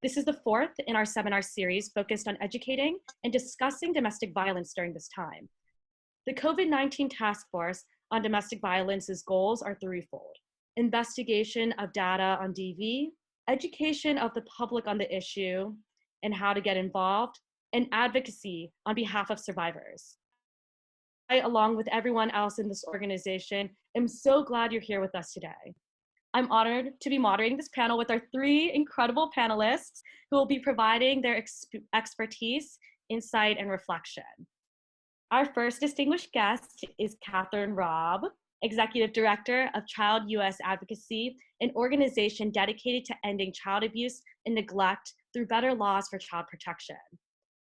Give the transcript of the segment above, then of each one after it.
This is the fourth in our seminar series focused on educating and discussing domestic violence during this time. The COVID-19 Task Force on Domestic Violence's goals are threefold: investigation of data on DV, education of the public on the issue and how to get involved, and advocacy on behalf of survivors. I, along with everyone else in this organization, am so glad you're here with us today. I'm honored to be moderating this panel with our three incredible panelists who will be providing their expertise, insight, and reflection. Our first distinguished guest is Kathryn Robb, Executive Director of Child U.S. Advocacy, an organization dedicated to ending child abuse and neglect through better laws for child protection.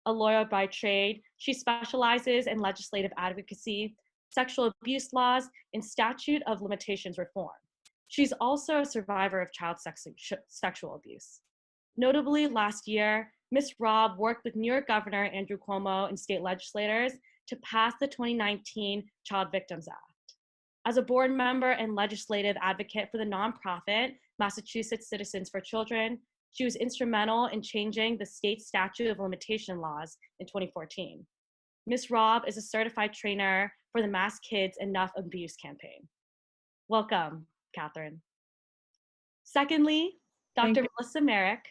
A lawyer by trade, she specializes in legislative advocacy, sexual abuse laws, and statute of limitations reform. She's also a survivor of child sexual abuse. Notably, last year, Ms. Robb worked with New York Governor Andrew Cuomo and state legislators to pass the 2019 Child Victims Act. As a board member and legislative advocate for the nonprofit Massachusetts Citizens for Children, she was instrumental in changing the state statute of limitation laws in 2014. Ms. Robb is a certified trainer for the Mass Kids Enough Abuse campaign. Welcome, Kathryn. Secondly, Dr. Melissa Merrick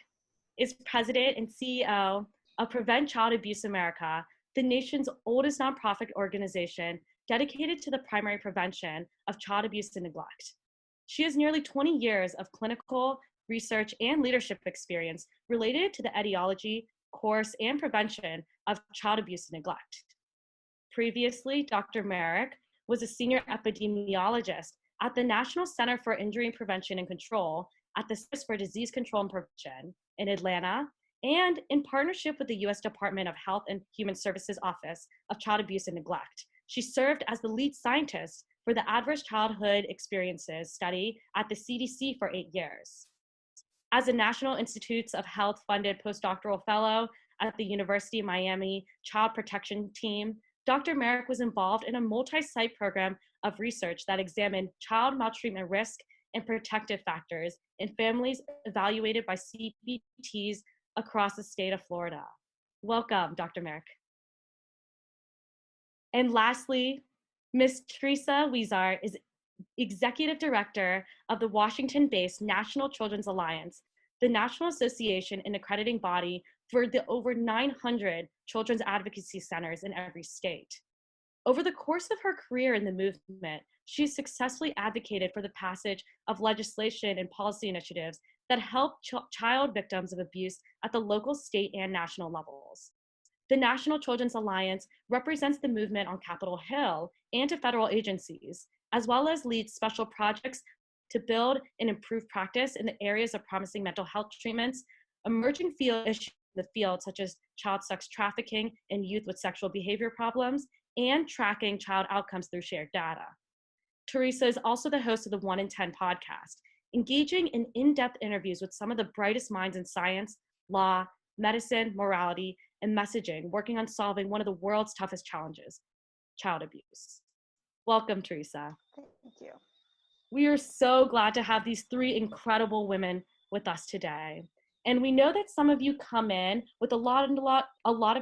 is president and CEO of Prevent Child Abuse America, the nation's oldest nonprofit organization dedicated to the primary prevention of child abuse and neglect. She has nearly 20 years of clinical research and leadership experience related to the etiology, course, and prevention of child abuse and neglect. Previously, Dr. Merrick was a senior epidemiologist at the National Center for Injury Prevention and Control at the Centers for Disease Control and Prevention in Atlanta, and in partnership with the U.S. Department of Health and Human Services Office of Child Abuse and Neglect. She served as the lead scientist for the Adverse Childhood Experiences study at the CDC for 8 years. As a National Institutes of Health funded postdoctoral fellow at the University of Miami Child Protection Team, Dr. Merrick was involved in a multi-site program of research that examined child maltreatment risk and protective factors in families evaluated by CPTs across the state of Florida. Welcome, Dr. Merrick. And lastly, Ms. Teresa Huizar is Executive Director of the Washington-based National Children's Alliance, the national association and accrediting body for the over 900 children's advocacy centers in every state. Over the course of her career in the movement, she successfully advocated for the passage of legislation and policy initiatives that help child victims of abuse at the local, state, and national levels. The National Children's Alliance represents the movement on Capitol Hill and to federal agencies, as well as leads special projects to build and improve practice in the areas of promising mental health treatments, emerging field issues in the field such as child sex trafficking and youth with sexual behavior problems, and tracking child outcomes through shared data. Teresa is also the host of the 1 in 10 podcast, engaging in in-depth interviews with some of the brightest minds in science, law, medicine, morality, and messaging, working on solving one of the world's toughest challenges, child abuse. Welcome, Teresa. Thank you. We are so glad to have these three incredible women with us today. And we know that some of you come in with a lot of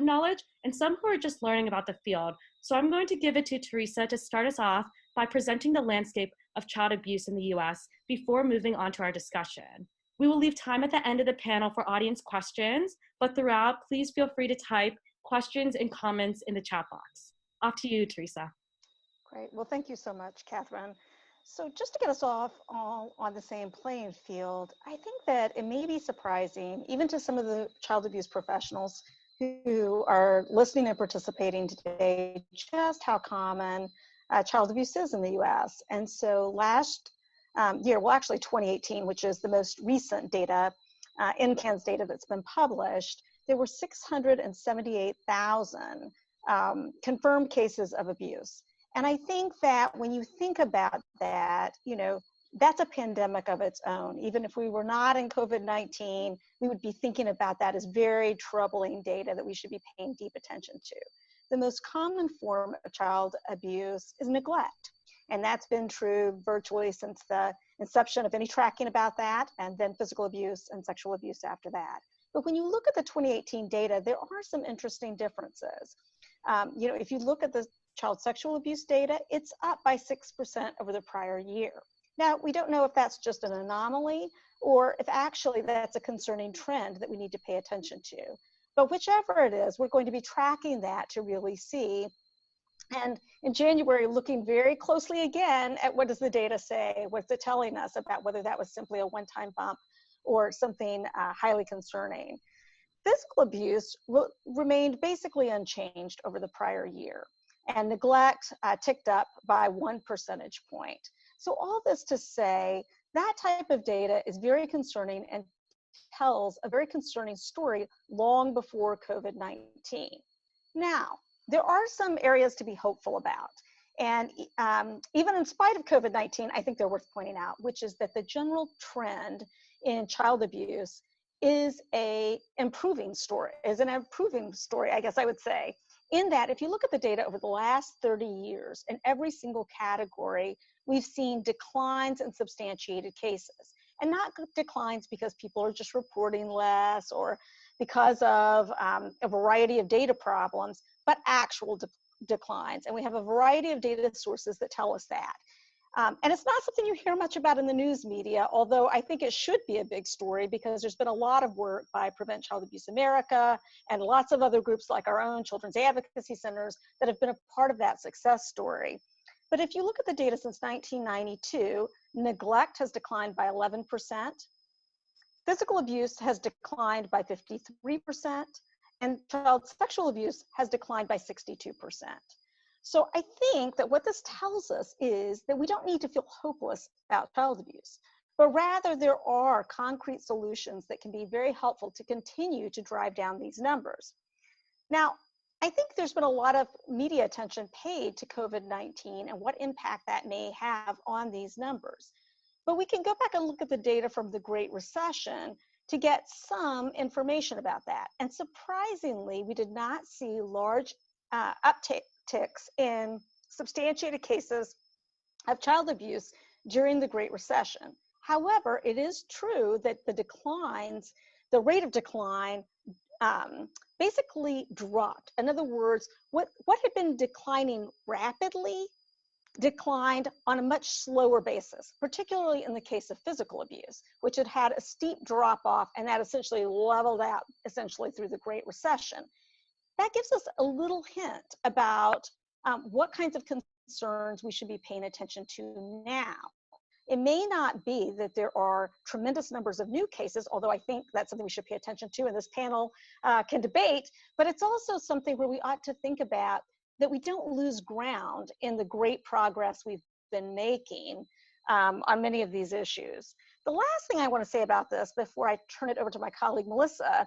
knowledge, and some who are just learning about the field. So I'm going to give it to Teresa to start us off by presenting the landscape of child abuse in the US before moving on to our discussion. We will leave time at the end of the panel for audience questions, but throughout, please feel free to type questions and comments in the chat box. Off to you, Teresa. Great. Well, thank you so much, Kathryn. So just to get us off all on the same playing field, I think that it may be surprising, even to some of the child abuse professionals who are listening and participating today, just how common child abuse is in the US. And so last year, well, actually 2018, which is the most recent data, NCAN's data that's been published, there were 678,000 confirmed cases of abuse. And I think that when you think about that, you know, that's a pandemic of its own. Even if we were not in COVID-19, we would be thinking about that as very troubling data that we should be paying deep attention to. The most common form of child abuse is neglect. And that's been true virtually since the inception of any tracking about that, and then physical abuse and sexual abuse after that. But when you look at the 2018 data, there are some interesting differences. If you look at the child sexual abuse data, it's up by 6% over the prior year. Now, we don't know if that's just an anomaly or if actually that's a concerning trend that we need to pay attention to. But whichever it is, we're going to be tracking that to really see. And in January, looking very closely again at what does the data say, what's it telling us about whether that was simply a one-time bump or something highly concerning. Physical abuse remained basically unchanged over the prior year, and neglect ticked up by 1 percentage point. So all this to say, that type of data is very concerning and tells a very concerning story long before COVID-19. Now, there are some areas to be hopeful about. And even in spite of COVID-19, I think they're worth pointing out, which is that the general trend in child abuse is an improving story, I guess I would say, in that if you look at the data over the last 30 years, in every single category, we've seen declines in substantiated cases. And not declines because people are just reporting less or because of a variety of data problems, but actual declines. And we have a variety of data sources that tell us that. And it's not something you hear much about in the news media, although I think it should be a big story because there's been a lot of work by Prevent Child Abuse America and lots of other groups like our own children's advocacy centers that have been a part of that success story. But if you look at the data since 1992, neglect has declined by 11%, physical abuse has declined by 53%, and child sexual abuse has declined by 62%. So I think that what this tells us is that we don't need to feel hopeless about child abuse, but rather there are concrete solutions that can be very helpful to continue to drive down these numbers. Now, I think there's been a lot of media attention paid to COVID-19 and what impact that may have on these numbers. But we can go back and look at the data from the Great Recession to get some information about that. And surprisingly, we did not see large upticks in substantiated cases of child abuse during the Great Recession. However, it is true that the rate of decline basically dropped. In other words, what had been declining rapidly declined on a much slower basis, particularly in the case of physical abuse, which had had a steep drop off and that essentially leveled out essentially through the Great Recession. That gives us a little hint about what kinds of concerns we should be paying attention to now. It may not be that there are tremendous numbers of new cases, although I think that's something we should pay attention to and this panel can debate, but it's also something where we ought to think about that we don't lose ground in the great progress we've been making on many of these issues. The last thing I want to say about this before I turn it over to my colleague Melissa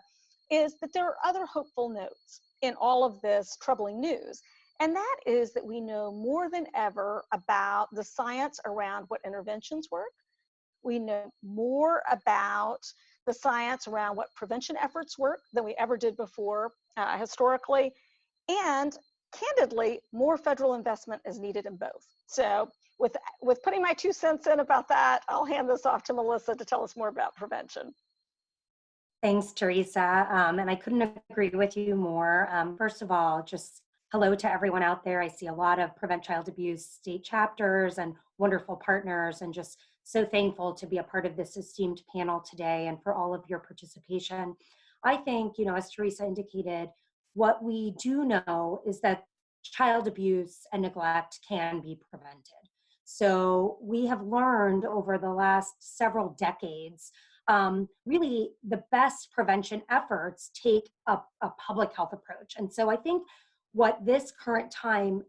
is that there are other hopeful notes in all of this troubling news. And that is that we know more than ever about the science around what interventions work. We know more about the science around what prevention efforts work than we ever did before historically. And candidly, more federal investment is needed in both. So with putting my 2 cents in about that, I'll hand this off to Melissa to tell us more about prevention. Thanks, Teresa. And I couldn't agree with you more. First of all, just hello to everyone out there. I see a lot of Prevent Child Abuse state chapters and wonderful partners, and just so thankful to be a part of this esteemed panel today and for all of your participation. I think, as Teresa indicated, what we do know is that child abuse and neglect can be prevented. So we have learned over the last several decades, really the best prevention efforts take a public health approach. And so I think what this current time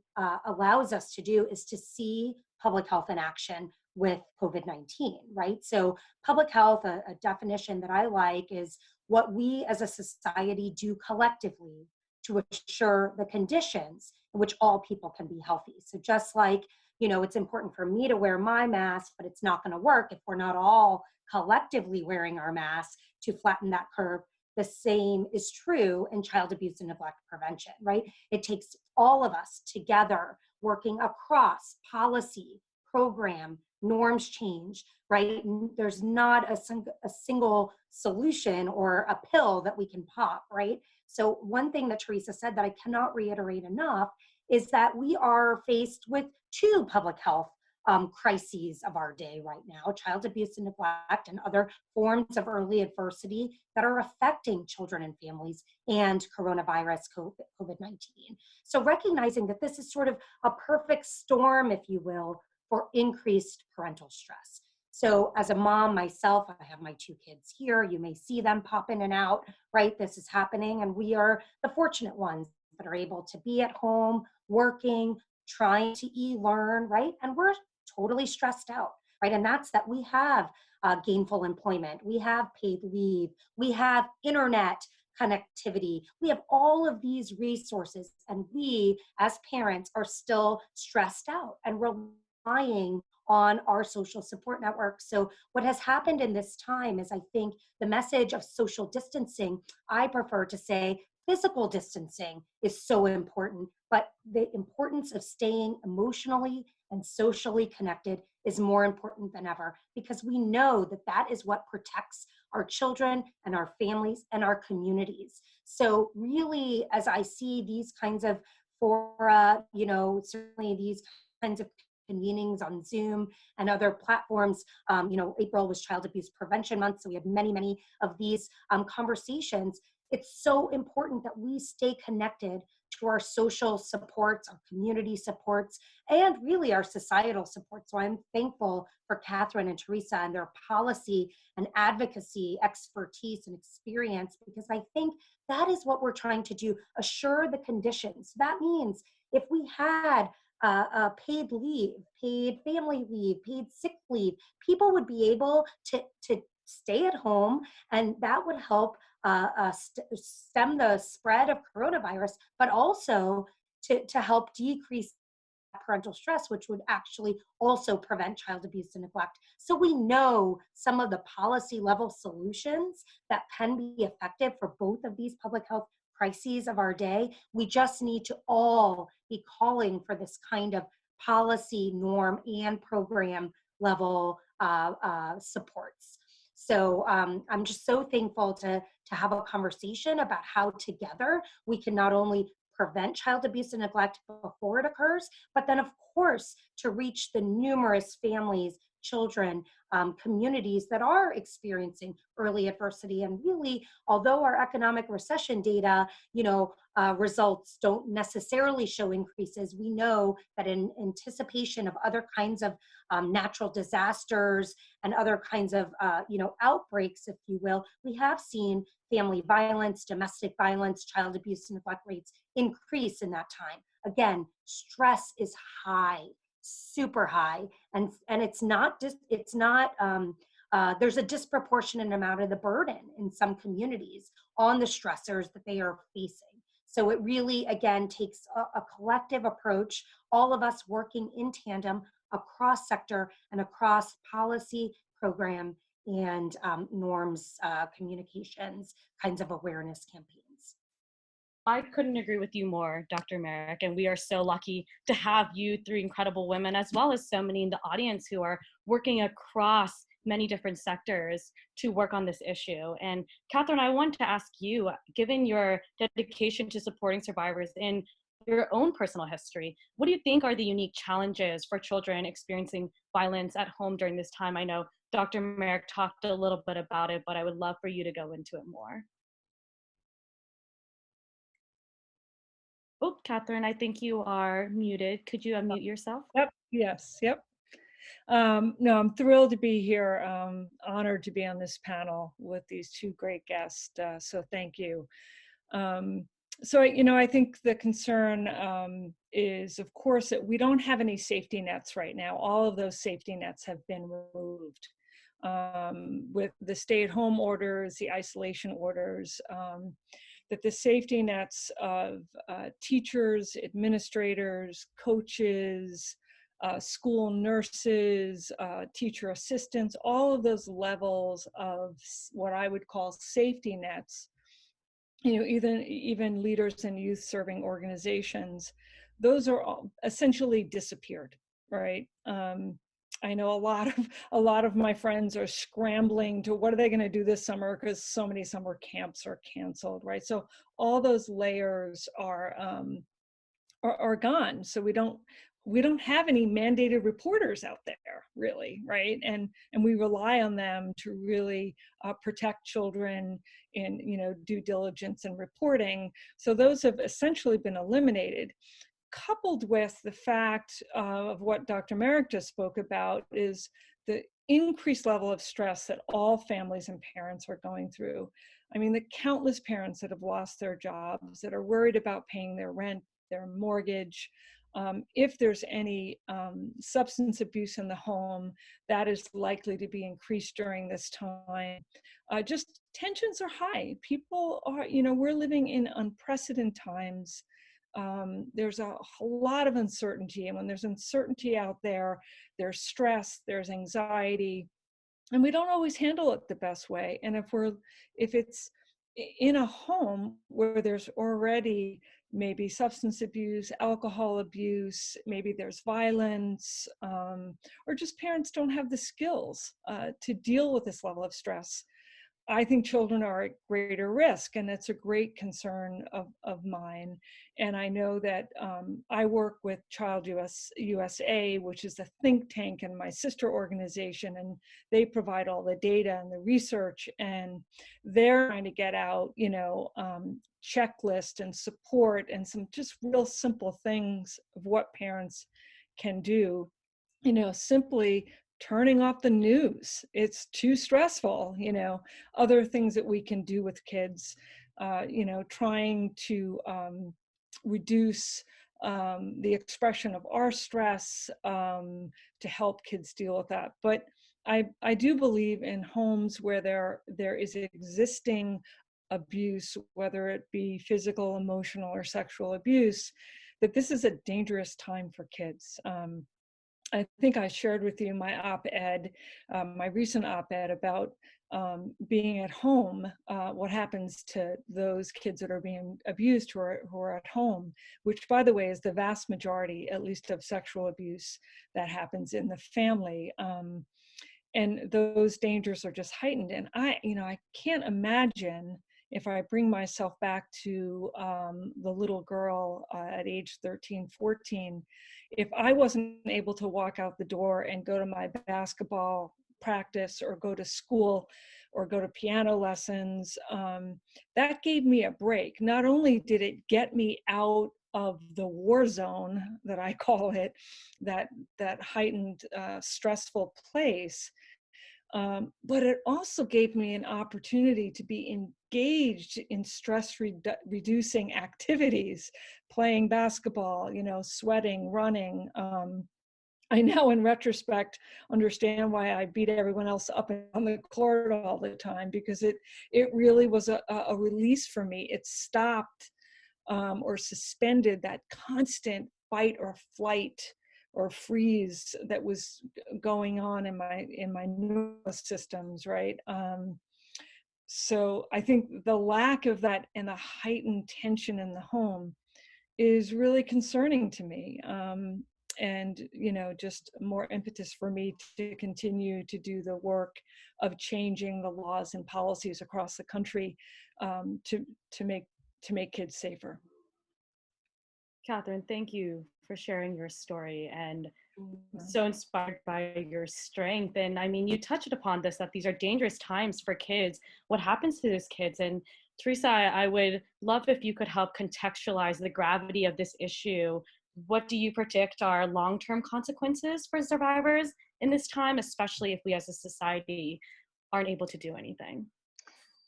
allows us to do is to see public health in action with COVID-19, right? So public health, a definition that I like, is what we as a society do collectively to assure the conditions in which all people can be healthy. So just like, it's important for me to wear my mask, but it's not going to work if we're not all collectively wearing our masks to flatten that curve. The same is true in child abuse and neglect prevention, right? It takes all of us together working across policy, program, norms change, right? There's not a single solution or a pill that we can pop, right? So one thing that Teresa said that I cannot reiterate enough is that we are faced with two public health crises of our day right now: child abuse and neglect and other forms of early adversity that are affecting children and families, and coronavirus, COVID-19. So recognizing that this is sort of a perfect storm, if you will, for increased parental stress. So as a mom myself, I have my two kids here. You may see them pop in and out, right? This is happening. And we are the fortunate ones that are able to be at home, working, trying to e-learn, right? And we're totally stressed out, right? And that's that we have gainful employment, we have paid leave, we have internet connectivity, we have all of these resources, and we as parents are still stressed out and relying on our social support network. So what has happened in this time is, I think, the message of social distancing, I prefer to say physical distancing, is so important, but the importance of staying emotionally and socially connected is more important than ever, because we know that that is what protects our children and our families and our communities. So really, as I see these kinds of fora, certainly these kinds of convenings on Zoom and other platforms. April was Child Abuse Prevention Month, so we had many of these conversations. It's so important that we stay connected to our social supports, our community supports, and really our societal support. So I'm thankful for Kathryn and Teresa and their policy and advocacy expertise and experience, because I think that is what we're trying to do: assure the conditions. That means if we had paid leave, paid family leave, paid sick leave, people would be able to stay at home, and that would help stem the spread of coronavirus, but also to help decrease parental stress, which would actually also prevent child abuse and neglect. So we know some of the policy level solutions that can be effective for both of these public health crises of our day. We just need to all be calling for this kind of policy, norm, and program level supports. So I'm just so thankful to have a conversation about how together we can not only prevent child abuse and neglect before it occurs, but then of course to reach the numerous families, children, communities that are experiencing early adversity. And really, although our economic recession data, results don't necessarily show increases, we know that in anticipation of other kinds of natural disasters and other kinds of, outbreaks, if you will, we have seen family violence, domestic violence, child abuse and neglect rates increase in that time. Again, stress is high, super high, and it's not just there's a disproportionate amount of the burden in some communities on the stressors that they are facing. So it really, again, takes a collective approach, all of us working in tandem across sector and across policy, program, and norms, communications, kinds of awareness campaigns. I couldn't agree with you more, Dr. Merrick, and we are so lucky to have you three incredible women, as well as so many in the audience who are working across many different sectors to work on this issue. And Kathryn, I want to ask you, given your dedication to supporting survivors in your own personal history, what do you think are the unique challenges for children experiencing violence at home during this time? I know Dr. Merrick talked a little bit about it, but I would love for you to go into it more. Oh, Kathryn, I think you are muted. Could you unmute yourself? Yep. Yes. Yep. No, I'm thrilled to be here. Honored to be on this panel with these two great guests. So thank you. I think the concern is, of course, that we don't have any safety nets right now. All of those safety nets have been removed with the stay-at-home orders, the isolation orders. That the safety nets of teachers, administrators, coaches, school nurses, teacher assistants, all of those levels of what I would call safety nets, even leaders in youth serving organizations, those are all essentially disappeared, right? I know a lot of my friends are scrambling to what are they going to do this summer because so many summer camps are canceled, right? So all those layers are gone. So we don't have any mandated reporters out there, really, right? And we rely on them to really protect children in, you know, due diligence and reporting. So those have essentially been eliminated, coupled with the fact of what Dr. Merrick just spoke about is the increased level of stress that all families and parents are going through. I mean, the countless parents that have lost their jobs, that are worried about paying their rent, their mortgage. If there's any substance abuse in the home, that is likely to be increased during this time. Just tensions are high. People are, you know, we're living in unprecedented times. There's a lot of uncertainty, and when there's uncertainty out there, there's stress, there's anxiety, and we don't always handle it the best way. And if it's in a home where there's already maybe substance abuse, alcohol abuse, maybe there's violence, or just parents don't have the skills to deal with this level of stress, I think children are at greater risk, and it's a great concern of mine. And I know that I work with USA, which is a think tank and my sister organization, and they provide all the data and the research, and they're trying to get out, you know, checklist and support and some just real simple things of what parents can do, you know, simply turning off the news. It's too stressful, you know, other things that we can do with kids, you know, trying to reduce the expression of our stress to help kids deal with that. But I do believe in homes where there is existing abuse, whether it be physical, emotional, or sexual abuse, that this is a dangerous time for kids. I think I shared with you my op-ed, my recent op-ed about being at home, what happens to those kids that are being abused who are at home, which, by the way, is the vast majority, at least, of sexual abuse that happens in the family. And those dangers are just heightened. And I can't imagine, if I bring myself back to the little girl at age 13, 14, if I wasn't able to walk out the door and go to my basketball practice or go to school or go to piano lessons, that gave me a break. Not only did it get me out of the war zone, that I call it, that heightened, stressful place, but it also gave me an opportunity to be engaged in reducing activities, playing basketball, you know, sweating, running. I now, in retrospect, understand why I beat everyone else up on the court all the time, because it really was a release for me. It stopped or suspended that constant fight or flight or freeze that was going on in my nervous systems, right? So I think the lack of that and the heightened tension in the home is really concerning to me. And, you know, just more impetus for me to continue to do the work of changing the laws and policies across the country to make kids safer. Kathryn, thank you for sharing your story, and so inspired by your strength. And I mean, you touched upon this, that these are dangerous times for kids. What happens to those kids? And Teresa, I would love if you could help contextualize the gravity of this issue. What do you predict are long-term consequences for survivors in this time, especially if we as a society aren't able to do anything?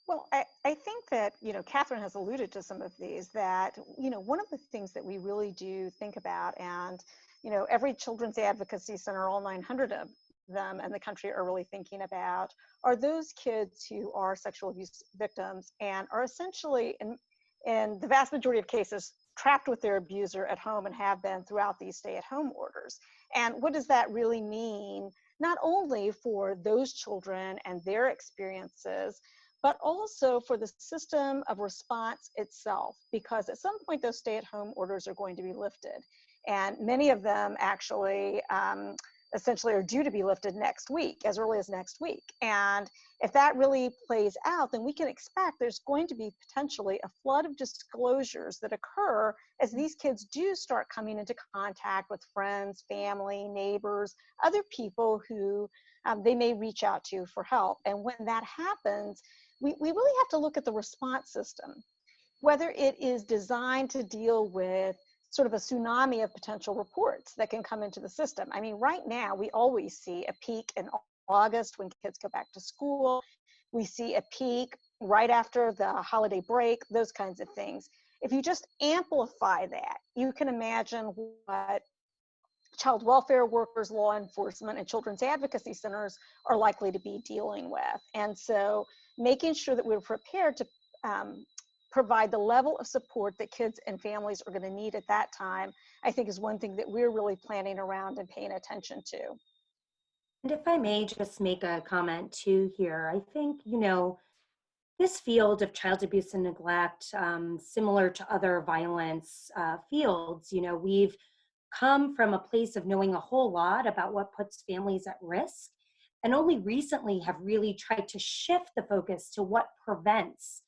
Well, I think that, you know, Kathryn has alluded to some of these, that, you know, one of the things that we really do think about, and, you know, every children's advocacy center, all 900 of them in the country, are really thinking about, are those kids who are sexual abuse victims and are essentially, in the vast majority of cases, trapped with their abuser at home and have been throughout these stay-at-home orders. And what does that really mean, not only for those children and their experiences, but also for the system of response itself, because at some point those stay-at-home orders are going to be lifted. And many of them actually essentially are due to be lifted next week, as early as next week. And if that really plays out, then we can expect there's going to be potentially a flood of disclosures that occur as these kids do start coming into contact with friends, family, neighbors, other people who they may reach out to for help. And when that happens, we really have to look at the response system, whether it is designed to deal with sort of a tsunami of potential reports that can come into the system. I mean, right now, we always see a peak in August when kids go back to school. We see a peak right after the holiday break, those kinds of things. If you just amplify that, you can imagine what child welfare workers, law enforcement, and children's advocacy centers are likely to be dealing with. And so making sure that we're prepared to provide the level of support that kids and families are going to need at that time, I think is one thing that we're really planning around and paying attention to. And if I may just make a comment too here, I think, this field of child abuse and neglect, similar to other violence fields, we've come from a place of knowing a whole lot about what puts families at risk, and only recently have really tried to shift the focus to what prevents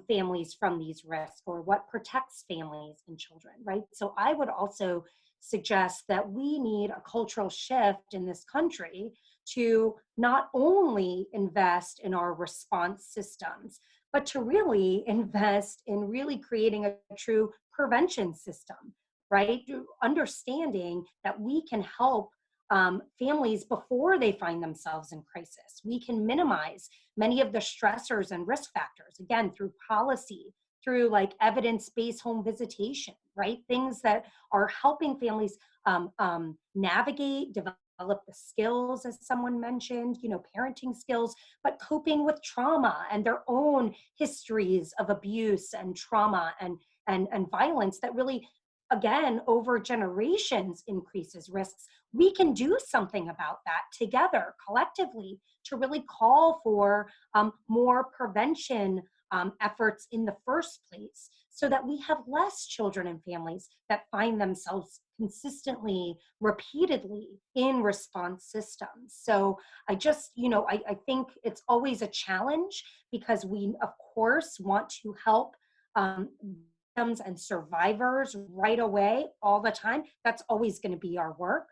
families from these risks, or what protects families and children, right? So I would also suggest that we need a cultural shift in this country to not only invest in our response systems, but to really invest in really creating a true prevention system, right? Understanding that we can help families before they find themselves in crisis. We can minimize many of the stressors and risk factors, again, through policy, through like evidence-based home visitation, right? Things that are helping families navigate, develop the skills, as someone mentioned, parenting skills, but coping with trauma and their own histories of abuse and trauma and violence that really, again, over generations increases risks. We can do something about that together, collectively, to really call for more prevention efforts in the first place, so that we have less children and families that find themselves consistently, repeatedly in response systems. So I just, I think it's always a challenge, because we, of course, want to help victims and survivors right away, all the time. That's always going to be our work.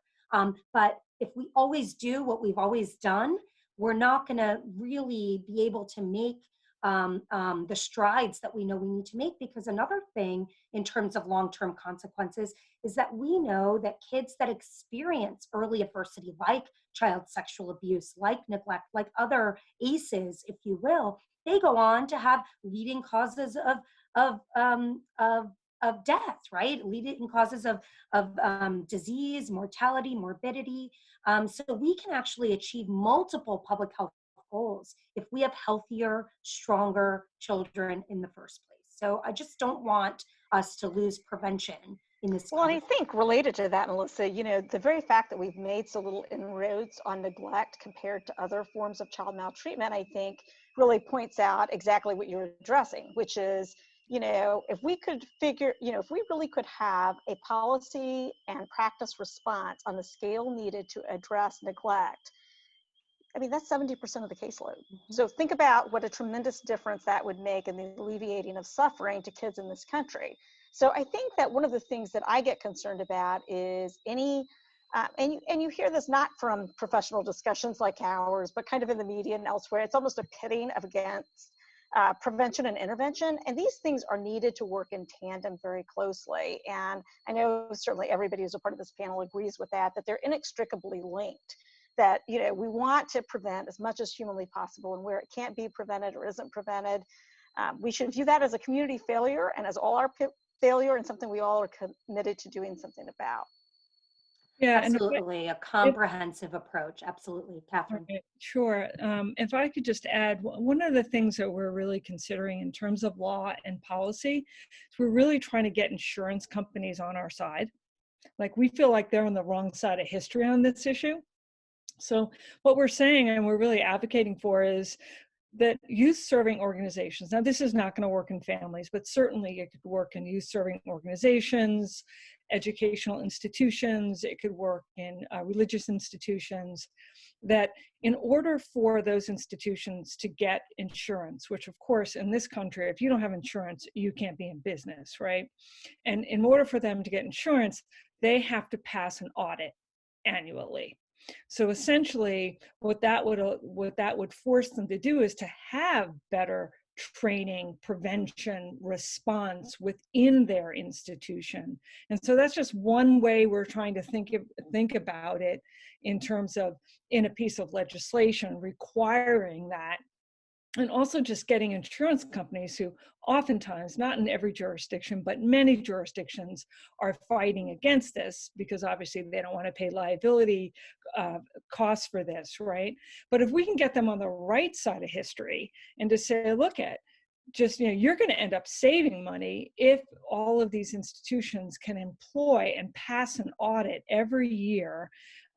But if we always do what we've always done, we're not going to really be able to make the strides that we know we need to make. Because another thing in terms of long-term consequences is that we know that kids that experience early adversity, like child sexual abuse, like neglect, like other ACEs, if you will, they go on to have leading causes of death, right? Leading causes of disease, mortality, morbidity. So we can actually achieve multiple public health goals if we have healthier, stronger children in the first place. So I just don't want us to lose prevention in this. Well, and I think related to that, Melissa, the very fact that we've made so little inroads on neglect compared to other forms of child maltreatment, I think really points out exactly what you're addressing, which is, if we could if we really could have a policy and practice response on the scale needed to address neglect, I mean, that's 70% of the caseload. Mm-hmm. So think about what a tremendous difference that would make in the alleviating of suffering to kids in this country. So I think that one of the things that I get concerned about is any, and you hear this not from professional discussions like ours, but kind of in the media and elsewhere, it's almost a pitting of against prevention and intervention. And these things are needed to work in tandem very closely. And I know certainly everybody who's a part of this panel agrees with that they're inextricably linked. That, we want to prevent as much as humanly possible, and where it can't be prevented or isn't prevented, we should view that as a community failure and as all our failure, and something we all are committed to doing something about. Yeah, absolutely. A comprehensive approach. Absolutely. Kathryn. Sure. If I could just add, one of the things that we're really considering in terms of law and policy is we're really trying to get insurance companies on our side. Like, we feel like they're on the wrong side of history on this issue. So what we're saying, and we're really advocating for, is that youth serving organizations, now this is not going to work in families, but certainly it could work in youth serving organizations, educational institutions, it could work in religious institutions, that in order for those institutions to get insurance, which of course in this country, if you don't have insurance, you can't be in business, right? And in order for them to get insurance, they have to pass an audit annually. So essentially, what that would force them to do is to have better training, prevention, response within their institution. And so that's just one way we're trying to think about it, in terms of in a piece of legislation requiring that. And also just getting insurance companies who oftentimes, not in every jurisdiction, but many jurisdictions, are fighting against this because obviously they don't want to pay liability costs for this, right? But if we can get them on the right side of history and to say, look at, just, you're going to end up saving money if all of these institutions can employ and pass an audit every year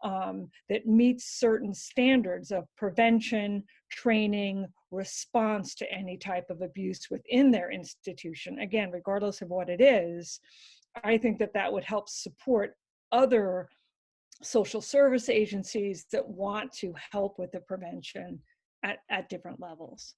that meets certain standards of prevention, training, response to any type of abuse within their institution. Again, regardless of what it is, I think that would help support other social service agencies that want to help with the prevention at different levels.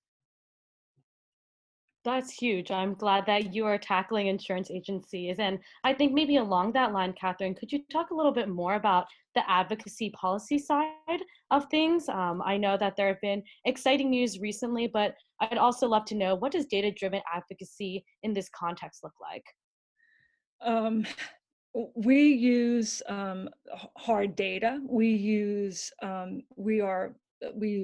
That's huge. I'm glad that you are tackling insurance agencies. And I think maybe along that line, Kathryn, could you talk a little bit more about the advocacy policy side of things? I know that there have been exciting news recently, but I'd also love to know, what does data-driven advocacy in this context look like? We use hard data. We use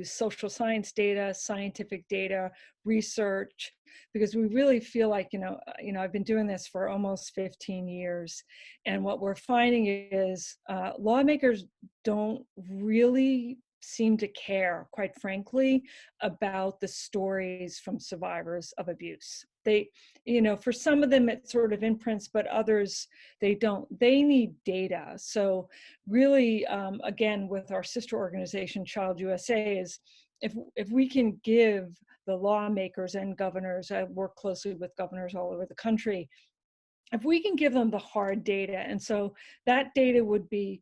social science data, scientific data, research, because we really feel like, I've been doing this for almost 15 years. And what we're finding is lawmakers don't really seem to care, quite frankly, about the stories from survivors of abuse. They, for some of them it sort of imprints, but others, they don't. They need data. So really, again, with our sister organization, Child USA, is if we can give the lawmakers and governors, I work closely with governors all over the country, if we can give them the hard data, and so that data would be,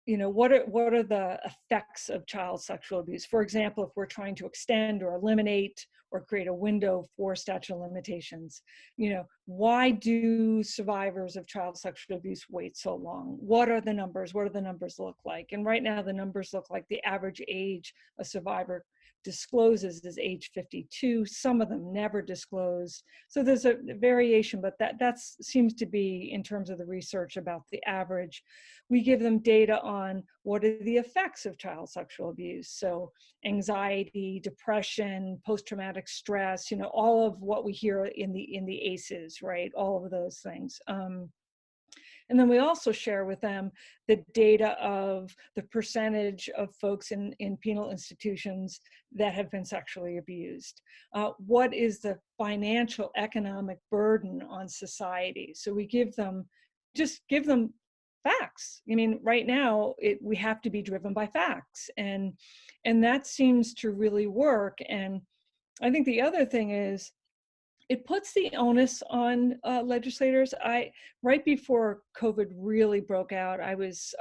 what are the effects of child sexual abuse? For example, if we're trying to extend or eliminate or create a window for statute of limitations, why do survivors of child sexual abuse wait so long? What are the numbers? What do the numbers look like? And right now the numbers look like the average age a survivor discloses is age 52. Some of them never disclose. So there's a variation, but that seems to be, in terms of the research, about the average. We give them data on what are the effects of child sexual abuse. So anxiety, depression, post-traumatic stress, all of what we hear in the ACEs, right? All of those things. And then we also share with them the data of the percentage of folks in penal institutions that have been sexually abused. What is the financial economic burden on society? So we give them facts. Right now we have to be driven by facts, and that seems to really work. And I think the other thing is, it puts the onus on legislators. Right before COVID really broke out, I was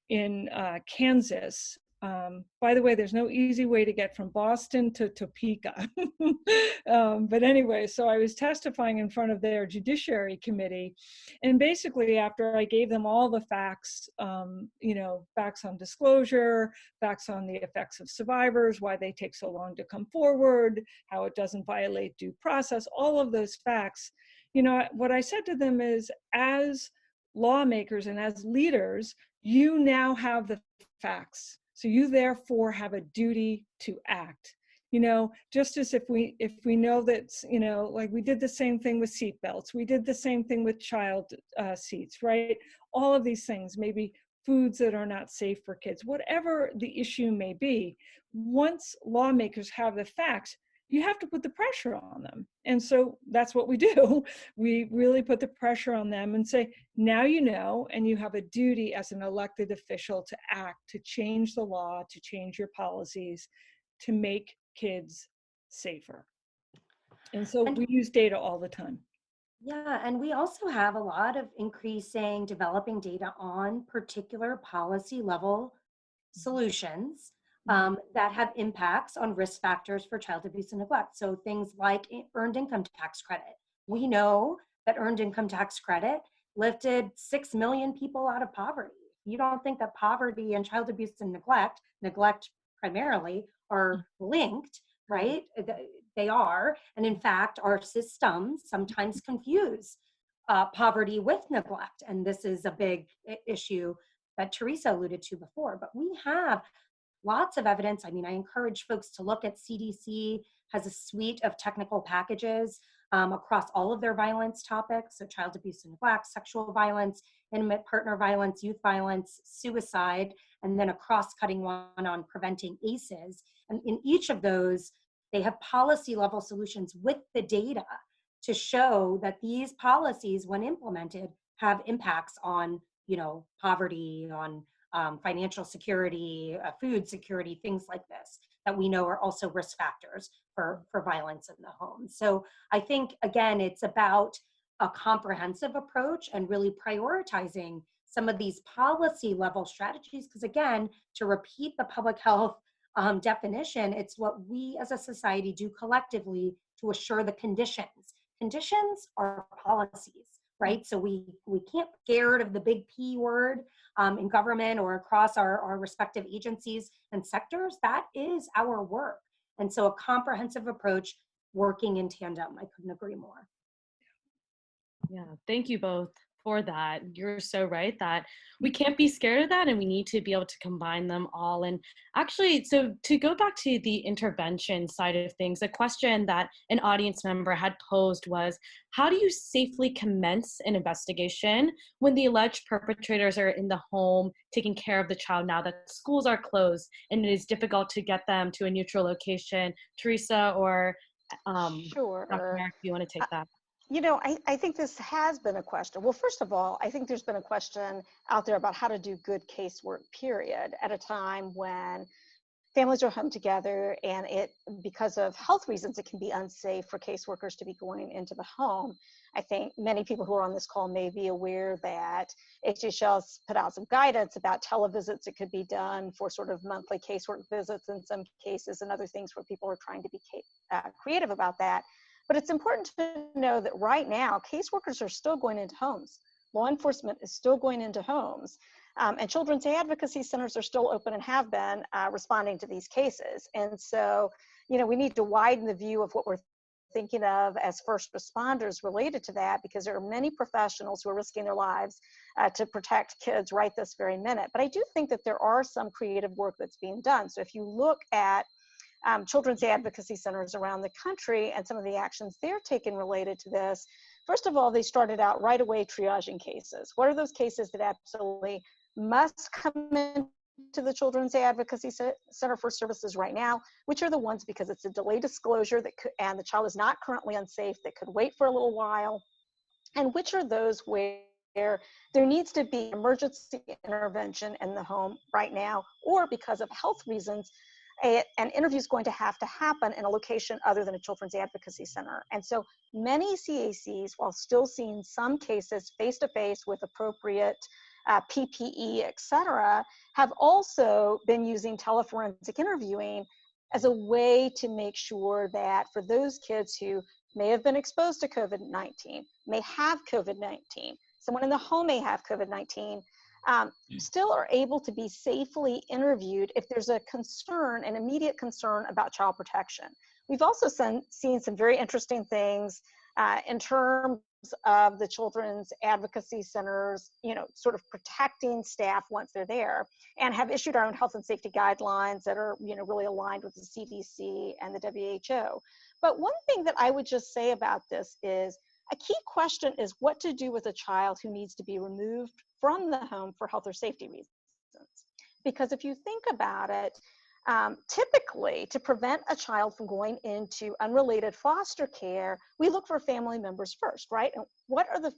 in Kansas. By the way, there's no easy way to get from Boston to Topeka. But anyway, so I was testifying in front of their Judiciary Committee. And basically, after I gave them all the facts, facts on disclosure, facts on the effects of survivors, why they take so long to come forward, how it doesn't violate due process, all of those facts, what I said to them is, as lawmakers and as leaders, you now have the facts. So you therefore have a duty to act. Just as if we know that, like we did the same thing with seatbelts, we did the same thing with child seats, right? All of these things, maybe foods that are not safe for kids, whatever the issue may be, once lawmakers have the facts, you have to put the pressure on them. And so that's what we do. We really put the pressure on them and say, now you know, and you have a duty as an elected official to act, to change the law, to change your policies, to make kids safer. And so we use data all the time. Yeah, and we also have a lot of increasing, developing data on particular policy level solutions that have impacts on risk factors for child abuse and neglect. So things like earned income tax credit. We know that earned income tax credit lifted 6 million people out of poverty. You don't think that poverty and child abuse and neglect primarily, are linked, right? They are. And in fact, our systems sometimes confuse poverty with neglect. And this is a big issue that Teresa alluded to before. But we have lots of evidence. I mean, I encourage folks to look at CDC has a suite of technical packages across all of their violence topics. So child abuse and neglect, sexual violence, intimate partner violence, youth violence, suicide, and then a cross-cutting one on preventing ACEs. And in each of those, they have policy level solutions with the data to show that these policies, when implemented, have impacts on, poverty, on financial security, food security, things like this, that we know are also risk factors for violence in the home. So I think, again, it's about a comprehensive approach and really prioritizing some of these policy level strategies, because again, to repeat the public health definition, it's what we as a society do collectively to assure the conditions. Conditions are policies, right? So we can't be scared of the big P word in government or across our respective agencies and sectors. That is our work. And so a comprehensive approach working in tandem, I couldn't agree more. Yeah, thank you both for that. You're so right that we can't be scared of that, and we need to be able to combine them all. And actually, so to go back to the intervention side of things, a question that an audience member had posed was, how do you safely commence an investigation when the alleged perpetrators are in the home taking care of the child now that schools are closed and it is difficult to get them to a neutral location? Teresa or Sure. Dr. Merrick, do you want to take that? I think this has been a question. Well, first of all, I think there's been a question out there about how to do good casework, period, at a time when families are home together and because of health reasons, it can be unsafe for caseworkers to be going into the home. I think many people who are on this call may be aware that HHL's put out some guidance about televisits that could be done for sort of monthly casework visits in some cases and other things where people are trying to be creative about that. But it's important to know that right now, caseworkers are still going into homes. Law enforcement is still going into homes. And children's advocacy centers are still open and have been responding to these cases. And so, we need to widen the view of what we're thinking of as first responders related to that, because there are many professionals who are risking their lives to protect kids right this very minute. But I do think that there are some creative work that's being done. So if you look at children's advocacy centers around the country and some of the actions they're taking related to this. First of all, they started out right away triaging cases. What are those cases that absolutely must come into the Children's Advocacy Center for Services right now? Which are the ones, because it's a delayed disclosure and the child is not currently unsafe, that could wait for a little while? And which are those where there needs to be emergency intervention in the home right now, or because of health reasons, an interview is going to have to happen in a location other than a children's advocacy center. And so many CACs, while still seeing some cases face-to-face with appropriate PPE, et cetera, have also been using teleforensic interviewing as a way to make sure that for those kids who may have been exposed to COVID-19, may have COVID-19, someone in the home may have COVID-19, still are able to be safely interviewed if there's a concern, an immediate concern about child protection. We've also seen some very interesting things in terms of the children's advocacy centers, sort of protecting staff once they're there, and have issued our own health and safety guidelines that are, really aligned with the CDC and the WHO. But one thing that I would just say about this is, a key question is what to do with a child who needs to be removed from the home for health or safety reasons. Because if you think about it, typically to prevent a child from going into unrelated foster care, we look for family members first, right? And what are the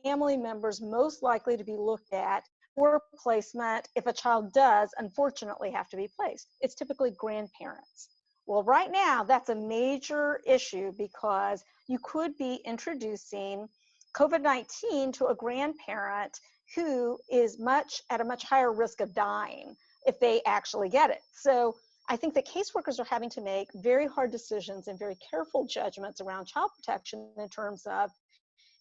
family members most likely to be looked at for placement if a child does unfortunately have to be placed? It's typically grandparents. Well, right now, that's a major issue because you could be introducing COVID-19 to a grandparent who is at a much higher risk of dying if they actually get it. So I think that caseworkers are having to make very hard decisions and very careful judgments around child protection in terms of,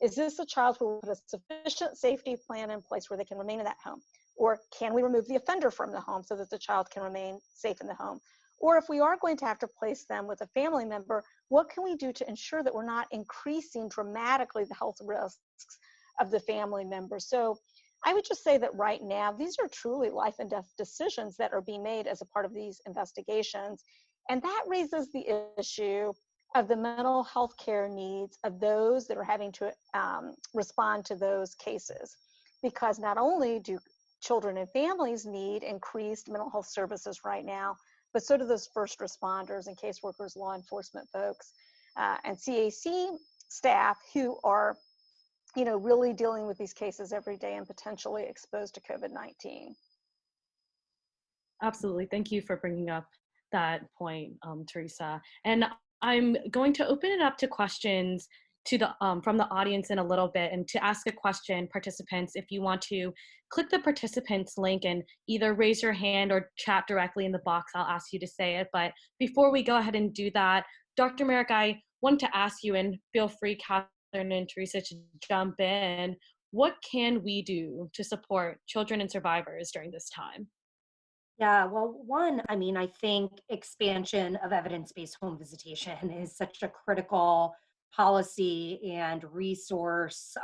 is this a child who will put a sufficient safety plan in place where they can remain in that home? Or can we remove the offender from the home so that the child can remain safe in the home? Or if we are going to have to place them with a family member, what can we do to ensure that we're not increasing dramatically the health risks of the family member? So I would just say that right now, these are truly life and death decisions that are being made as a part of these investigations. And that raises the issue of the mental health care needs of those that are having to respond to those cases. Because not only do children and families need increased mental health services right now, but so do those first responders and caseworkers, law enforcement folks, and CAC staff who are, really dealing with these cases every day and potentially exposed to COVID-19. Absolutely. Thank you for bringing up that point, Teresa. And I'm going to open it up to questions to the from the audience in a little bit. And to ask a question, participants, if you want to click the participants link and either raise your hand or chat directly in the box, I'll ask you to say it. But before we go ahead and do that, Dr. Merrick, I want to ask you, and feel free, Kathryn and Teresa, to jump in. What can we do to support children and survivors during this time? Yeah, well, one, I think expansion of evidence-based home visitation is such a critical policy and resource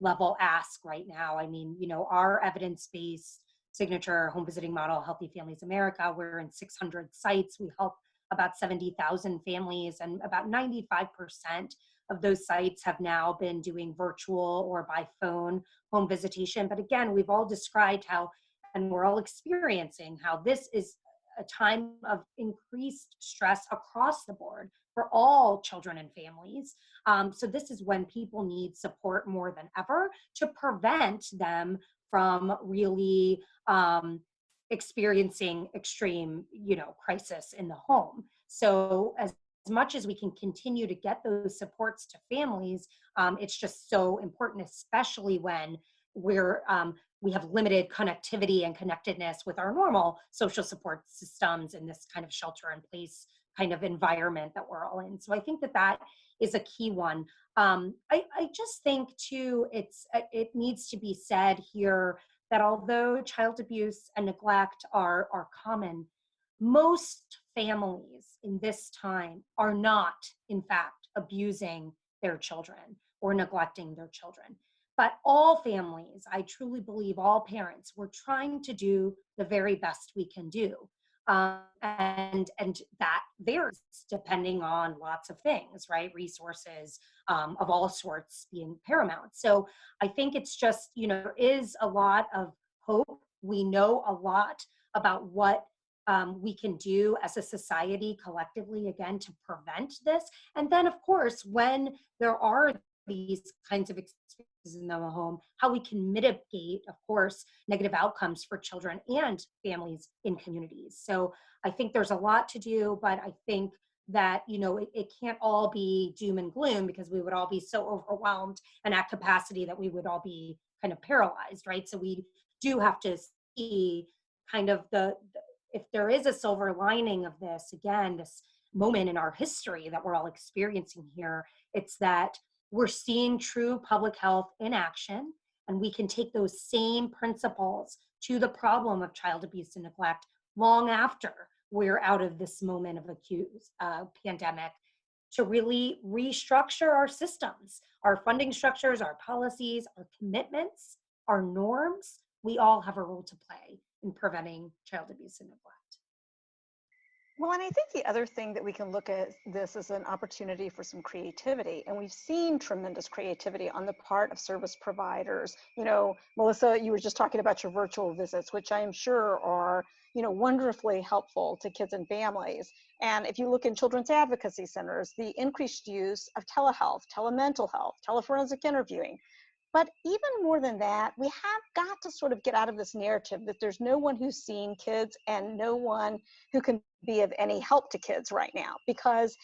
level ask right now. Our evidence-based signature home visiting model, Healthy Families America, we're in 600 sites. We help about 70,000 families, and about 95% of those sites have now been doing virtual or by phone home visitation. But again, we've all described how, and we're all experiencing how this is a time of increased stress across the board for all children and families. So this is when people need support more than ever to prevent them from really experiencing extreme, crisis in the home. So as much as we can continue to get those supports to families, it's just so important, especially when we have limited connectivity and connectedness with our normal social support systems in this kind of shelter in place kind of environment that we're all in. So I think that is a key one. I just think too, it needs to be said here that although child abuse and neglect are common, most families in this time are not, in fact, abusing their children or neglecting their children. But all families, I truly believe all parents, we're trying to do the very best we can do. And that varies depending on lots of things, right? Resources of all sorts being paramount. So I think it's just, there is a lot of hope. We know a lot about what we can do as a society collectively, again, to prevent this. And then, of course, when there are these kinds of experiences in the home, how we can mitigate, of course, negative outcomes for children and families in communities. So I think there's a lot to do, but I think that, it can't all be doom and gloom, because we would all be so overwhelmed and at capacity that we would all be kind of paralyzed, right? So we do have to see kind of if there is a silver lining of this, again, this moment in our history that we're all experiencing here, it's that we're seeing true public health in action, and we can take those same principles to the problem of child abuse and neglect long after we're out of this moment of acute pandemic, to really restructure our systems, our funding structures, our policies, our commitments, our norms. We all have a role to play in preventing child abuse and neglect. Well, and I think the other thing that we can look at this as an opportunity for some creativity. And we've seen tremendous creativity on the part of service providers. Melissa, you were just talking about your virtual visits, which I am sure are, wonderfully helpful to kids and families. And if you look in children's advocacy centers, the increased use of telehealth, telemental health, teleforensic interviewing, But even more than that, we have got to sort of get out of this narrative that there's no one who's seeing kids and no one who can be of any help to kids right now, because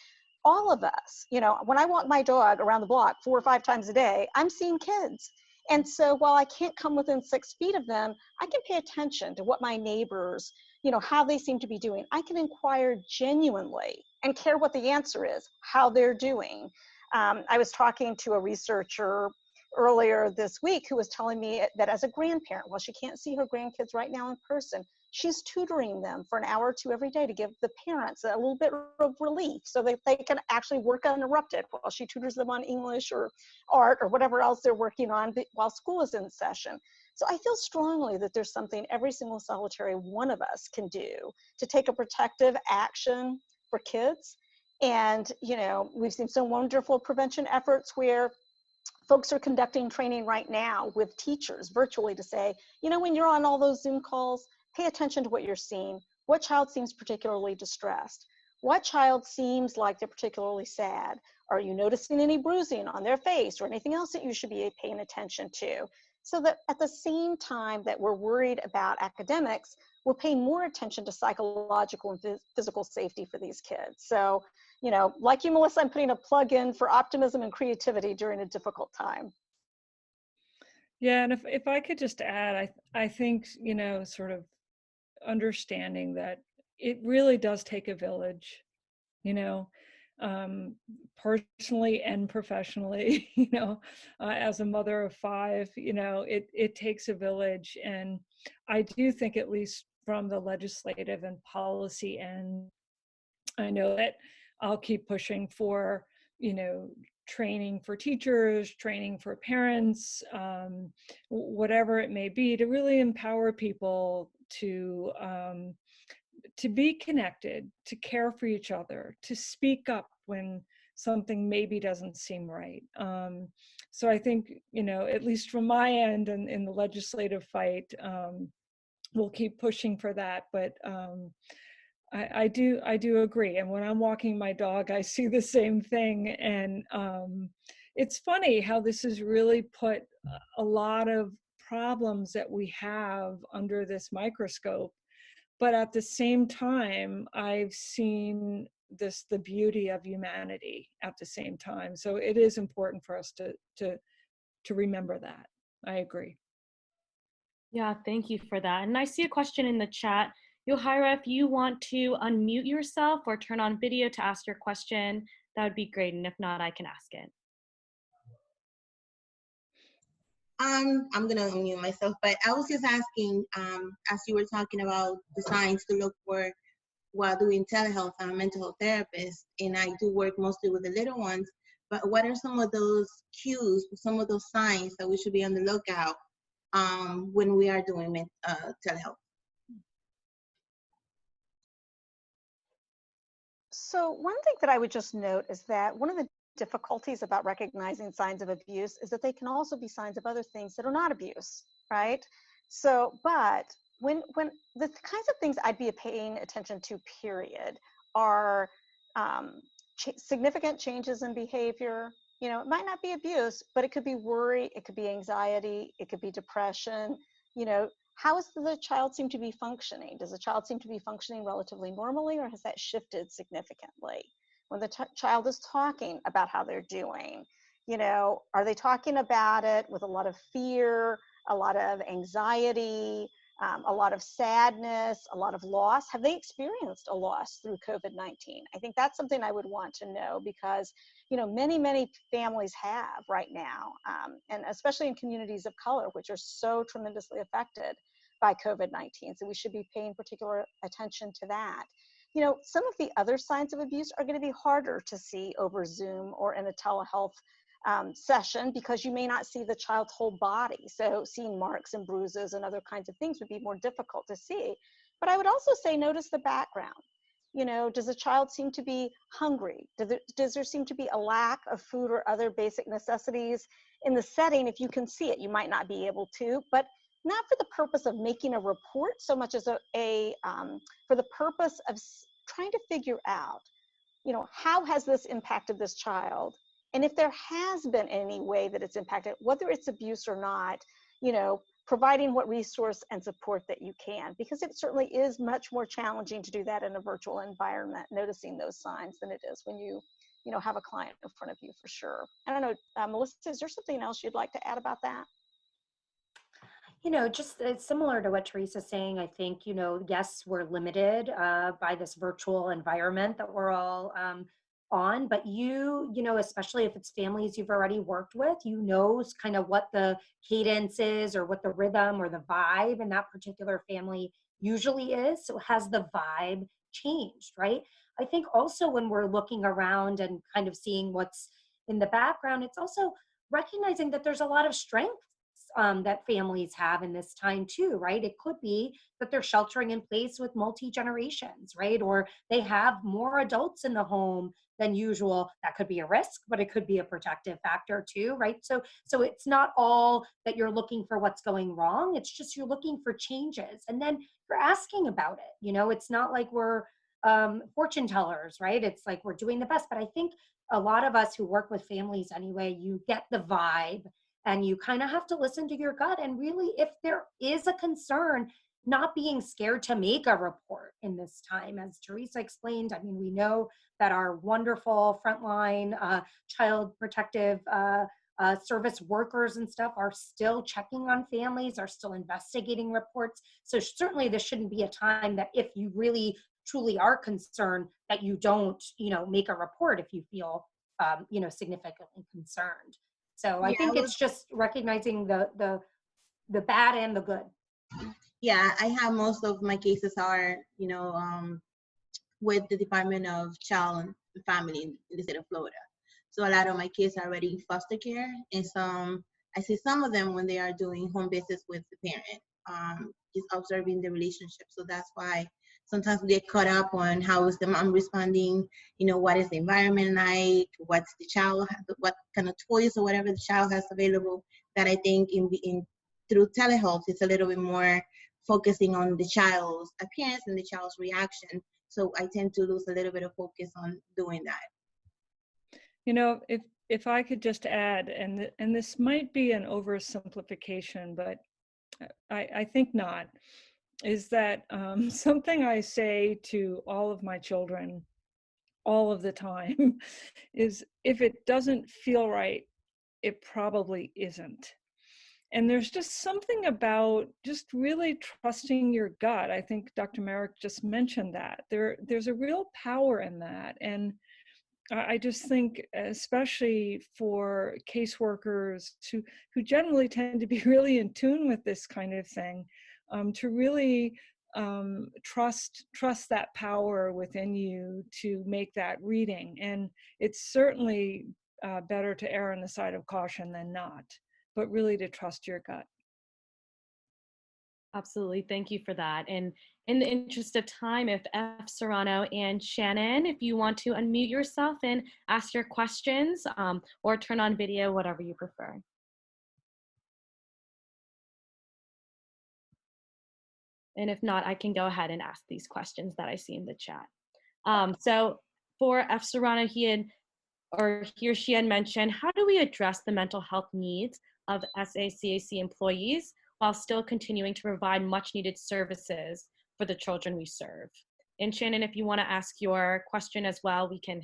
all of us, you know, when I walk my dog around the block 4 or 5 times a day, I'm seeing kids. And so while I can't come within 6 feet of them, I can pay attention to what my neighbors, you know, how they seem to be doing. I can inquire genuinely and care what the answer is, how they're doing. I was talking to a researcher earlier this week who was telling me that as a grandparent, while she can't see her grandkids right now in person, she's tutoring them for an hour or two every day to give the parents a little bit of relief so that they can actually work uninterrupted while she tutors them on English or art or whatever else they're working on while school is in session. So I feel strongly that there's something every single solitary one of us can do to take a protective action for kids. And, you know, we've seen some wonderful prevention efforts where folks are conducting training right now with teachers virtually to say, you know, when you're on all those Zoom calls, pay attention to what you're seeing. What child seems particularly distressed? What child seems like they're particularly sad? Are you noticing any bruising on their face or anything else that you should be paying attention to? So that at the same time that we're worried about academics, we're paying more attention to psychological and physical safety for these kids. So, you know, like you, Melissa, I'm putting a plug in for optimism and creativity during a difficult time. Yeah, and if I could just add, I think, you know, sort of understanding that it really does take a village, you know, personally and professionally, you know, as a mother of 5, you know, it takes a village. And I do think, at least from the legislative and policy end, I know that I'll keep pushing for, you know, training for teachers, training for parents, whatever it may be, to really empower people to be connected, to care for each other, to speak up when something maybe doesn't seem right. So I think, you know, at least from my end and in the legislative fight, we'll keep pushing for that. But I do agree. And when I'm walking my dog, I see the same thing. And it's funny how this has really put a lot of problems that we have under this microscope. But at the same time, I've seen the beauty of humanity at the same time. So it is important for us to remember that. I agree. Yeah, thank you for that. And I see a question in the chat. Yohaira, if you want to unmute yourself or turn on video to ask your question, that would be great. And if not, I can ask it. I'm gonna unmute myself, but I was just asking, as you were talking about the signs to look for while doing telehealth. I'm a mental health therapist, and I do work mostly with the little ones. But what are some of those cues, some of those signs that we should be on the lookout when we are doing telehealth? So one thing that I would just note is that one of the difficulties about recognizing signs of abuse is that they can also be signs of other things that are not abuse, right? So, but when the kinds of things I'd be paying attention to, period, are significant changes in behavior. You know, it might not be abuse, but it could be worry, it could be anxiety, it could be depression. You know, how does the child seem to be functioning? Does the child seem to be functioning relatively normally, or has that shifted significantly? When the child is talking about how they're doing, you know, are they talking about it with a lot of fear, a lot of anxiety, a lot of sadness, a lot of loss? Have they experienced a loss through COVID-19? I think that's something I would want to know, because, you know, many families have right now, and especially in communities of color, which are so tremendously affected by COVID-19. So we should be paying particular attention to that. You know, some of the other signs of abuse are going to be harder to see over Zoom or in a telehealth session, because you may not see the child's whole body. So seeing marks and bruises and other kinds of things would be more difficult to see. But I would also say, notice the background. You know, does the child seem to be hungry? Does there seem to be a lack of food or other basic necessities in the setting? If you can see it, you might not be able to, but not for the purpose of making a report so much as for the purpose of trying to figure out, you know, how has this impacted this child? And if there has been any way that it's impacted, whether it's abuse or not, providing what resource and support that you can, because it certainly is much more challenging to do that in a virtual environment, noticing those signs, than it is when you have a client in front of you, for sure. I don't know, Melissa, is there something else you'd like to add about that? Just similar to what Teresa's saying, I think, yes, we're limited by this virtual environment that we're all on, but especially if it's families you've already worked with, kind of what the cadence is or what the rhythm or the vibe in that particular family usually is. So has the vibe changed, right? I think also when we're looking around and kind of seeing what's in the background, it's also recognizing that there's a lot of strength that families have in this time too, right? It could be that they're sheltering in place with multi-generations, right? Or they have more adults in the home than usual. That could be a risk, but it could be a protective factor too, right? So it's not all that you're looking for what's going wrong. It's just you're looking for changes. And then you're asking about it. It's not like we're fortune tellers, right? It's like we're doing the best. But I think a lot of us who work with families anyway, you get the vibe. And you kind of have to listen to your gut. And really, if there is a concern, not being scared to make a report in this time. As Teresa explained, I mean, we know that our wonderful frontline child protective service workers and stuff are still checking on families, are still investigating reports. So certainly this shouldn't be a time that if you really truly are concerned that you don't, make a report if you feel, significantly concerned. So I think it's just recognizing the bad and the good. Yeah, I have most of my cases are, with the Department of Child and Family in the state of Florida. So a lot of my kids are already in foster care, and I see some of them when they are doing home visits with the parent, just observing the relationship. So that's why sometimes we get caught up on how is the mom responding, what is the environment like, what's the child, what kind of toys or whatever the child has available. That I think through telehealth, it's a little bit more focusing on the child's appearance and the child's reaction. So I tend to lose a little bit of focus on doing that. If I could just add, and this might be an oversimplification, but I think not, is that something I say to all of my children all of the time is, if it doesn't feel right, it probably isn't. And there's just something about just really trusting your gut. I think Dr. Merrick just mentioned that. There's a real power in that. And I just think, especially for caseworkers who generally tend to be really in tune with this kind of thing, to really trust that power within you to make that reading. And it's certainly better to err on the side of caution than not, but really to trust your gut. Absolutely. Thank you for that. And in the interest of time, if F. Serrano and Shannon, if you want to unmute yourself and ask your questions or turn on video, whatever you prefer. And if not, I can go ahead and ask these questions that I see in the chat. So for F. Serrano, he or she had mentioned, how do we address the mental health needs of SACAC employees while still continuing to provide much needed services for the children we serve? And Shannon, if you want to ask your question as well, we can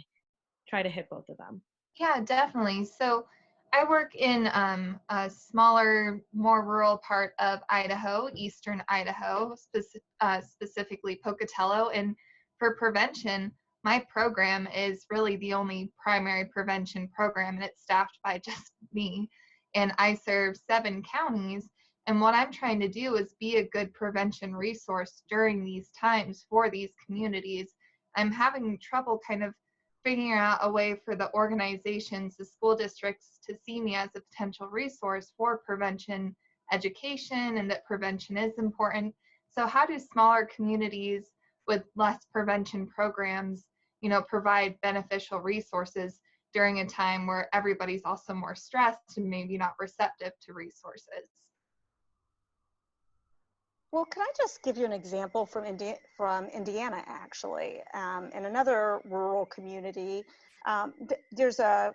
try to hit both of them. Yeah, definitely. So I work in a smaller, more rural part of Idaho, eastern Idaho, specifically Pocatello. And for prevention, my program is really the only primary prevention program, and it's staffed by just me. And I serve 7 counties. And what I'm trying to do is be a good prevention resource during these times for these communities. I'm having trouble kind of figuring out a way for the organizations, the school districts, to see me as a potential resource for prevention education, and that prevention is important. So how do smaller communities with less prevention programs, provide beneficial resources during a time where everybody's also more stressed and maybe not receptive to resources? Well, can I just give you an example from Indiana, actually? In another rural community, there's a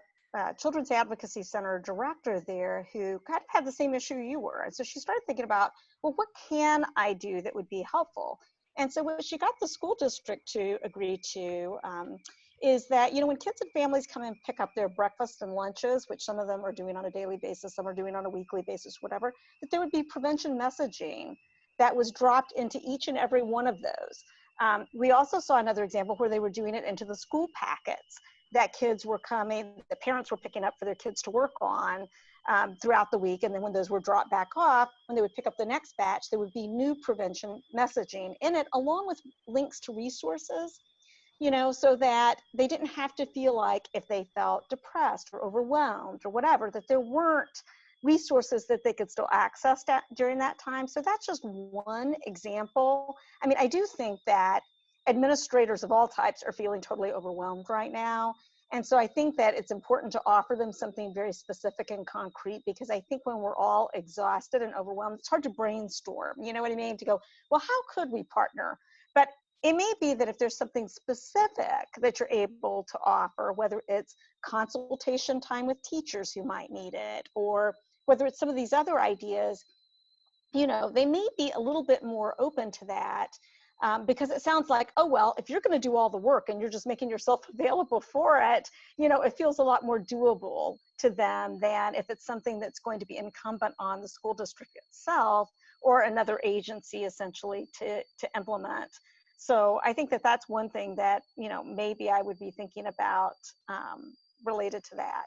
Children's Advocacy Center director there who kind of had the same issue you were. And so she started thinking about, well, what can I do that would be helpful? And so what she got the school district to agree to is that, you know, when kids and families come and pick up their breakfast and lunches, which some of them are doing on a daily basis, some are doing on a weekly basis, whatever, that there would be prevention messaging that was dropped into each and every one of those. We also saw another example where they were doing it into the school packets that kids were coming, the parents were picking up for their kids to work on throughout the week. And then when those were dropped back off, when they would pick up the next batch, there would be new prevention messaging in it, along with links to resources, you know, so that they didn't have to feel like if they felt depressed or overwhelmed or whatever, that there weren't resources that they could still access during that time. So that's just one example. I mean, I do think that administrators of all types are feeling totally overwhelmed right now. And so I think that it's important to offer them something very specific and concrete, because I think when we're all exhausted and overwhelmed, it's hard to brainstorm, you know what I mean? To go, well, how could we partner? But it may be that if there's something specific that you're able to offer, whether it's consultation time with teachers who might need it, or whether it's some of these other ideas, you know, they may be a little bit more open to that. Because it sounds like, oh, well, if you're going to do all the work and you're just making yourself available for it, you know, it feels a lot more doable to them than if it's something that's going to be incumbent on the school district itself or another agency essentially to implement. So I think that that's one thing that, you know, maybe I would be thinking about related to that.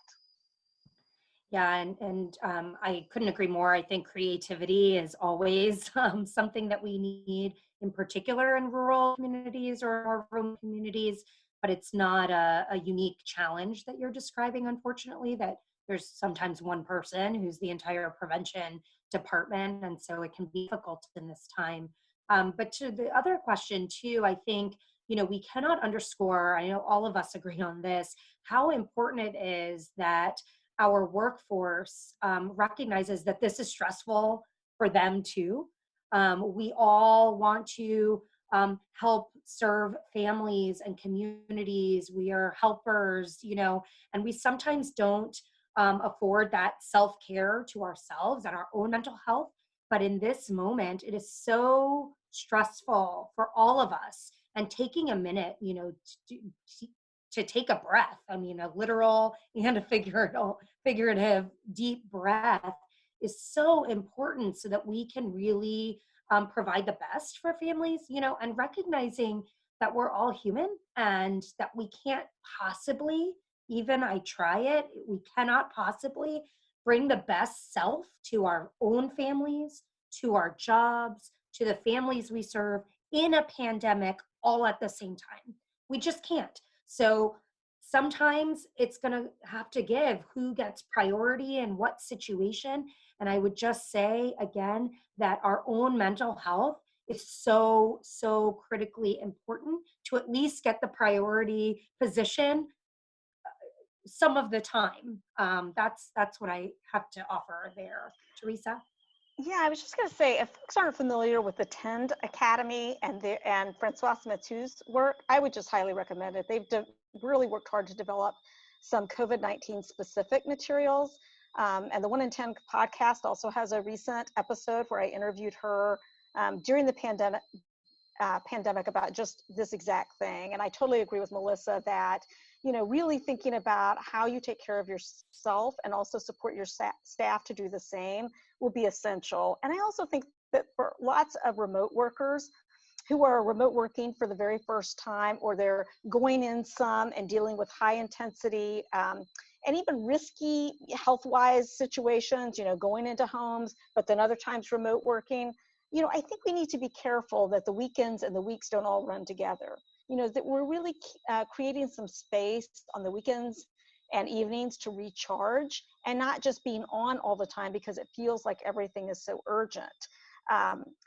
Yeah, and I couldn't agree more. I think creativity is always something that we need, in particular in rural communities or more remote communities, but it's not a unique challenge that you're describing, unfortunately, that there's sometimes one person who's the entire prevention department, and so it can be difficult in this time. But to the other question too, I think, you know, we cannot underscore, I know all of us agree on this, how important it is that our workforce recognizes that this is stressful for them too. We all want to help serve families and communities. We are helpers, you know, and we sometimes don't afford that self-care to ourselves and our own mental health. But in this moment, it is so stressful for all of us. And taking a minute, you know, to take a breath, I mean, a literal and a figurative deep breath is so important so that we can really provide the best for families, you know, and recognizing that we're all human and that we can't possibly, even I try it, we cannot possibly bring the best self to our own families, to our jobs, to the families we serve in a pandemic all at the same time. We just can't. So sometimes it's going to have to give who gets priority in what situation. And I would just say again that our own mental health is so, so critically important to at least get the priority position some of the time. That's what I have to offer there. Teresa? Yeah, I was just going to say, if folks aren't familiar with the Tend Academy and Francois Mathieu's work, I would just highly recommend it. They've really worked hard to develop some COVID-19 specific materials. And the 1 in 10 podcast also has a recent episode where I interviewed her during the pandemic about just this exact thing. And I totally agree with Melissa that, you know, really thinking about how you take care of yourself and also support your staff to do the same will be essential. And I also think that for lots of remote workers who are remote working for the very first time, or they're going in some and dealing with high intensity and even risky health-wise situations, you know, going into homes, but then other times remote working, you know, I think we need to be careful that the weekends and the weeks don't all run together. You know, that we're really creating some space on the weekends and evenings to recharge and not just being on all the time because it feels like everything is so urgent.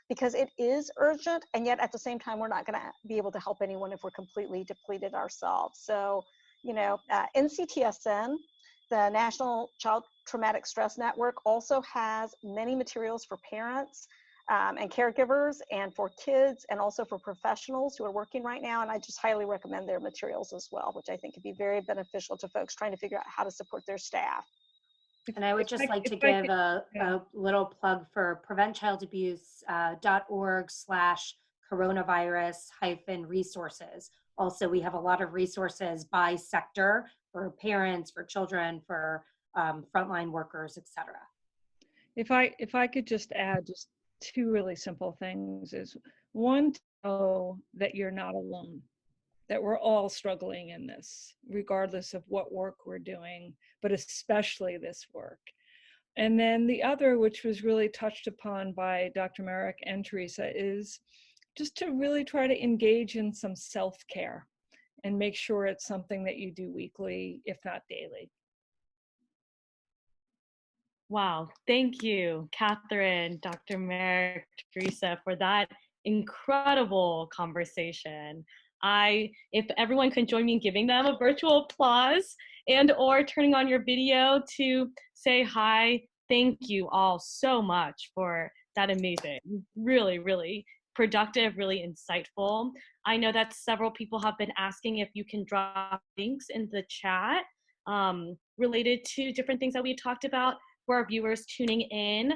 Because it is urgent, and yet at the same time, we're not going to be able to help anyone if we're completely depleted ourselves. So, you know, NCTSN, the National Child Traumatic Stress Network, also has many materials for parents and caregivers, and for kids, and also for professionals who are working right now. And I just highly recommend their materials as well, which I think could be very beneficial to folks trying to figure out how to support their staff. And I would just like to if I give could- a yeah. little plug for preventchildabuse.org/coronavirus-resources. Also, we have a lot of resources by sector for parents, for children, for frontline workers, et cetera. If I could just add just two really simple things is one, to know that you're not alone, that we're all struggling in this, regardless of what work we're doing, but especially this work. And then the other, which was really touched upon by Dr. Merrick and Teresa, is just to really try to engage in some self-care and make sure it's something that you do weekly, if not daily. Wow, thank you, Kathryn, Dr. Merrick, Teresa, for that incredible conversation. If everyone can join me in giving them a virtual applause and or turning on your video to say hi, thank you all so much for that amazing, really, really productive, really insightful. I know that several people have been asking if you can drop links in the chat related to different things that we talked about for our viewers tuning in.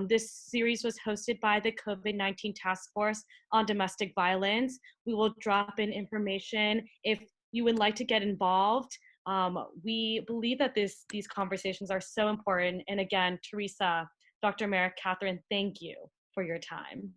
This series was hosted by the COVID-19 Task Force on Domestic Violence. We will drop in information if you would like to get involved. We believe that these conversations are so important. And again, Teresa, Dr. Merrick, Kathryn, thank you for your time.